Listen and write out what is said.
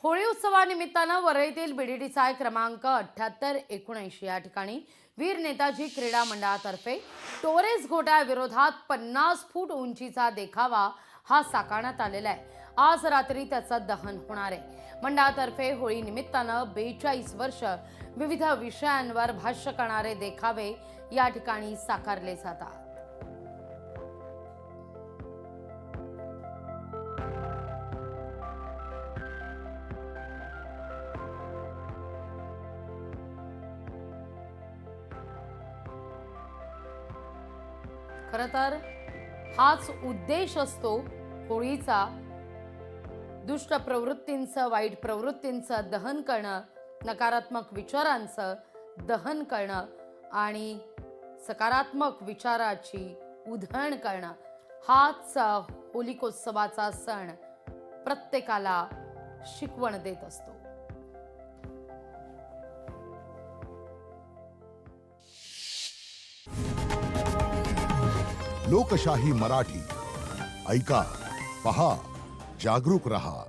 होळी उत्सवानिमित्तानं वरळीतील बीडीडीसाय क्रमांक 7879 या ठिकाणी वीर नेताजी क्रीडा मंडळातर्फे टोरेस घोटाळ्याविरोधात 50 फूट उंचीचा देखावा हा साकारण्यात आलेला आहे। आज रात्री त्याचं दहन होणार आहे। मंडळातर्फे होळी निमित्तानं 42 वर्ष विविध विषयांवर भाष्य करणारे देखावे या ठिकाणी साकारले जातात। खरं तर हाच उद्देश असतो होळीचा, दुष्ट प्रवृत्तींचं, वाईट प्रवृत्तींचं दहन करणं, नकारात्मक विचारांचं दहन करणं आणि सकारात्मक विचाराची उधळण करणं। हाच होलिकोत्सवाचा सण प्रत्येकाला शिकवण देत असतो। लोकशाही मराठी ऐका, पहा, जागरूक रहा।